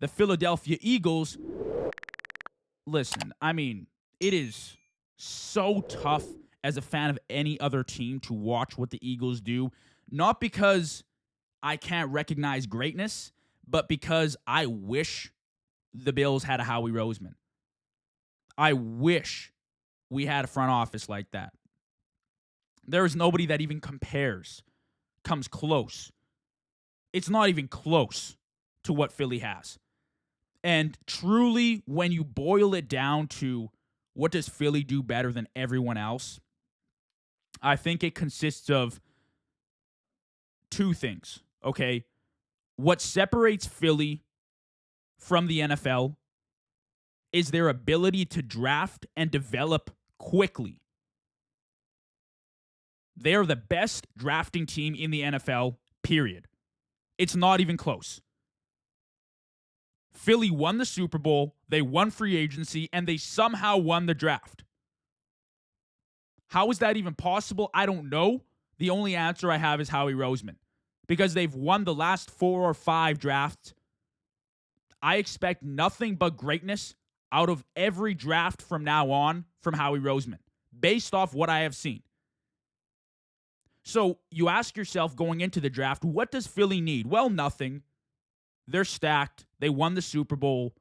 the Philadelphia Eagles, listen, I mean, it is so tough as a fan of any other team to watch what the Eagles do. Not because I can't recognize greatness, but because I wish the Bills had a Howie Roseman. I wish we had a front office like that. There is nobody that even comes close. It's not even close to what Philly has. And truly, when you boil it down to what does Philly do better than everyone else, I think it consists of two things, okay? What separates Philly from the NFL is their ability to draft and develop quickly. They are the best drafting team in the NFL, period. It's not even close. Philly won the Super Bowl, they won free agency, and they somehow won the draft. How is that even possible? I don't know. The only answer I have is Howie Roseman. Because they've won the last 4 or 5 drafts. I expect nothing but greatness out of every draft from now on from Howie Roseman, based off what I have seen. So you ask yourself going into the draft, what does Philly need? Well, nothing. They're stacked. They won the Super Bowl.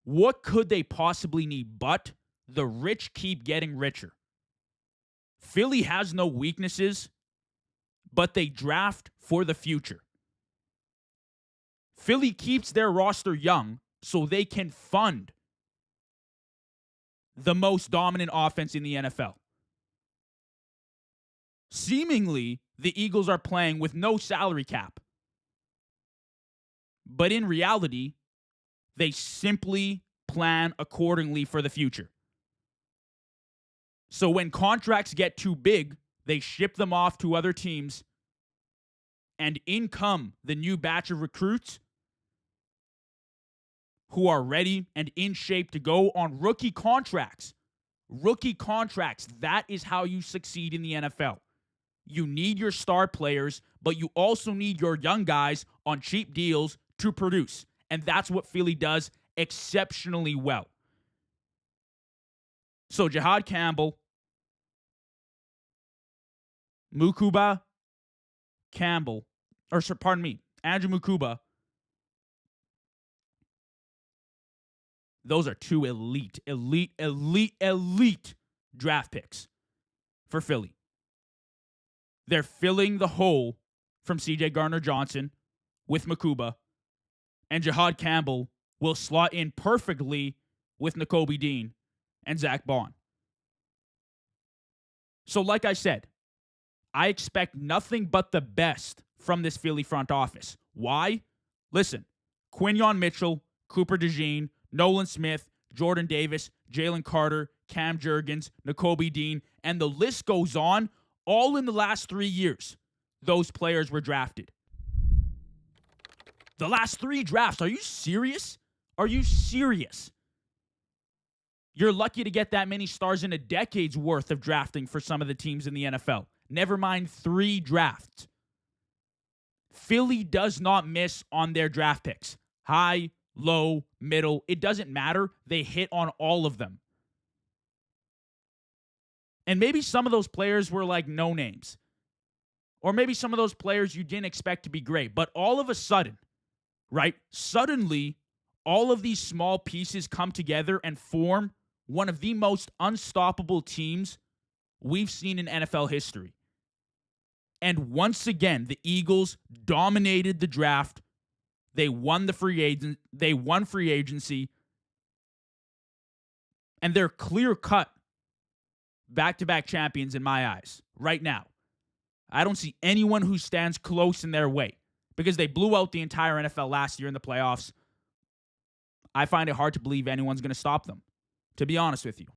What could they possibly need? But the rich keep getting richer. Philly has no weaknesses, but they draft for the future. Philly keeps their roster young so they can fund the most dominant offense in the NFL. Seemingly, the Eagles are playing with no salary cap. But in reality, they simply plan accordingly for the future. So when contracts get too big, they ship them off to other teams, and in come the new batch of recruits who are ready and in shape to go on rookie contracts. Rookie contracts, that is how you succeed in the NFL. You need your star players, but you also need your young guys on cheap deals to produce. And that's what Philly does exceptionally well. So Jihad Campbell, Mukuba Campbell, Andrew Mukuba. Those are 2 elite draft picks for Philly. They're filling the hole from C.J. Gardner-Johnson with Mukuba, and Jihad Campbell will slot in perfectly with Nakobe Dean and Zach Bond. So like I said, I expect nothing but the best from this Philly front office. Why? Listen, Quinyon Mitchell, Cooper DeJean, Nolan Smith, Jordan Davis, Jalen Carter, Cam Jurgens, Nakobe Dean, and the list goes on. All in the last 3 years, those players were drafted. The last 3 drafts. Are you serious? Are you serious? You're lucky to get that many stars in a decade's worth of drafting for some of the teams in the NFL. Never mind 3 drafts. Philly does not miss on their draft picks. High, low, middle. It doesn't matter. They hit on all of them. And maybe some of those players were like no names. Or maybe some of those players you didn't expect to be great. But all of a sudden, right? Suddenly, all of these small pieces come together and form one of the most unstoppable teams we've seen in NFL history. And once again, the Eagles dominated the draft. They won free agency. And they're clear-cut back-to-back champions in my eyes right now. I don't see anyone who stands close in their way because they blew out the entire NFL last year in the playoffs. I find it hard to believe anyone's going to stop them, to be honest with you.